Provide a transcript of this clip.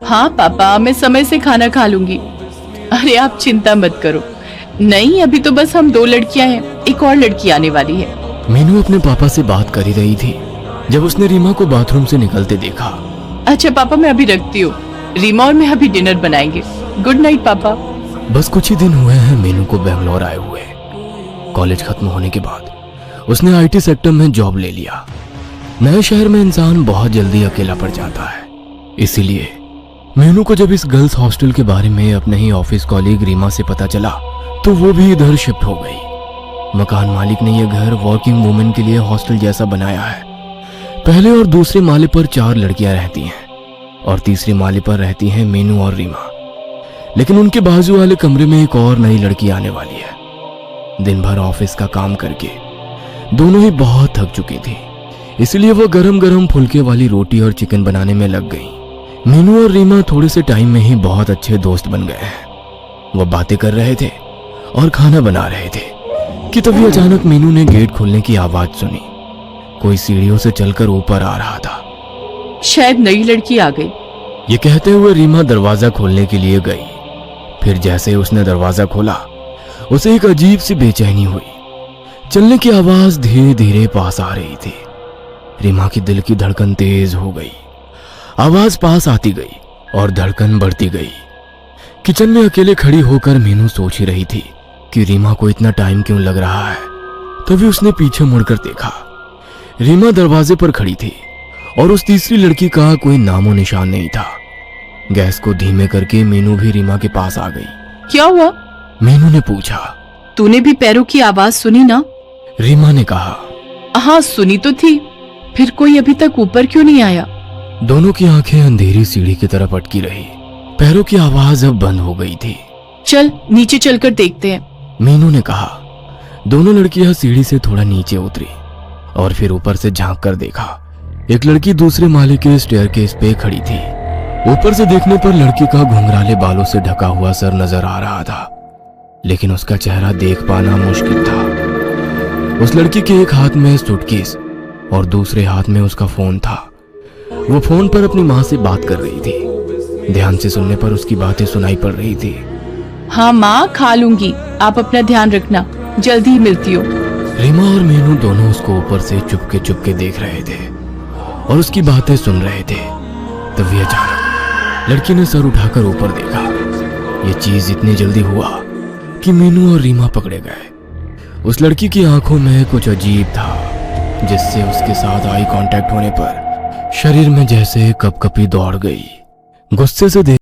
हाँ पापा, मैं समय से खाना खा लूंगी। अरे आप चिंता मत करो। नहीं, अभी तो बस हम 2 लड़कियां हैं, एक और लड़की आने वाली है। मीनू अपने पापा से बात कर ही रही थी जब उसने रीमा को बाथरूम से निकलते देखा। अच्छा पापा, मैं अभी रखती हूँ। रीमा और मैं अभी डिनर बनाएंगे। गुड नाइट पापा। बस कुछ ही दिन हुए हैं मीनू को बेंगलोर आए हुए। कॉलेज खत्म होने के बाद उसने आईटी सेक्टर में जॉब ले लिया। नए शहर में इंसान बहुत जल्दी अकेला पड़ जाता है, इसीलिए मीनू को जब इस गर्ल्स हॉस्टल के बारे में अपने ही ऑफिस कॉलीग रीमा से पता चला तो वो भी इधर शिफ्ट हो गई। मकान मालिक ने यह घर वर्किंग वुमेन के लिए हॉस्टल जैसा बनाया है। पहले और दूसरे माले पर 4 लड़कियां रहती हैं और तीसरे माले पर रहती हैं मीनू और रीमा। लेकिन उनके बाजू वाले कमरे में एक और नई लड़की आने वाली है। दिन भर ऑफिस का काम करके दोनों ही बहुत थक चुकी थी, इसलिए वो गरम गरम फुलके वाली रोटी और चिकन बनाने में लग गई। मीनू और रीमा थोड़े से टाइम में ही बहुत अच्छे दोस्त बन गए हैं। वो बातें कर रहे थे और खाना बना रहे थे कि तभी अचानक मीनू ने गेट खोलने की आवाज सुनी। कोई सीढ़ियों से चलकर ऊपर आ रहा था। शायद नई लड़की आ गई। ये कहते हुए रीमा दरवाजा खोलने के लिए गई। फिर जैसे ही उसने दरवाजा खोला उसे एक अजीब सी बेचैनी हुई। चलने की आवाज धीरे धीरे पास आ रही थी। रीमा की दिल की धड़कन तेज हो गई। आवाज पास आती गई और धड़कन बढ़ती गई। किचन में अकेले खड़ी होकर मीनू सोच ही रही थी कि रीमा को इतना टाइम क्यों लग रहा है। तभी उसने पीछे मुड़कर देखा। रीमा दरवाजे पर खड़ी थी और उस तीसरी लड़की का कोई नामो निशान नहीं था। गैस को धीमे करके मीनू भी रीमा के पास आ गई। क्या हुआ? मीनू ने पूछा। तूने भी पैरों की आवाज सुनी ना? रीमा ने कहा। हाँ सुनी तो थी, फिर कोई अभी तक ऊपर क्यों नहीं आया? दोनों की आंखें अंधेरी सीढ़ी की तरफ अटकी रही। पैरों की आवाज अब बंद हो गई थी। चल नीचे चलकर देखते हैं, मीनू ने कहा। दोनों लड़कियां सीढ़ी से थोड़ा नीचे उतरी और फिर ऊपर से झांक कर देखा। एक लड़की दूसरे माले के स्टेयरकेस पे खड़ी थी। ऊपर से देखने पर लड़की का घुंघराले बालों से ढका हुआ सर नजर आ रहा था, लेकिन उसका चेहरा देख पाना मुश्किल था। उस लड़की के एक हाथ में सूटकेस और दूसरे हाथ में उसका फोन था। वो फोन पर अपनी माँ से बात कर रही थी। ध्यान से सुनने पर उसकी बातें सुनाई पड़ रही थी। हाँ माँ, खा लूंगी, आप अपना ध्यान रखना, जल्दी ही मिलती हूँ। रीमा और मीनू दोनों उसको ऊपर से चुपके चुपके देख रहे थे और उसकी बातें सुन रहे थे। तभी अचानक लड़की ने सर उठाकर ऊपर देखा। ये चीज इतनी जल्दी हुआ कि मीनू और रीमा पकड़े गए। उस लड़की की आंखों में कुछ अजीब था, जिससे उसके साथ आई कांटेक्ट होने पर शरीर में जैसे कपकपी दौड़ गई। गुस्से से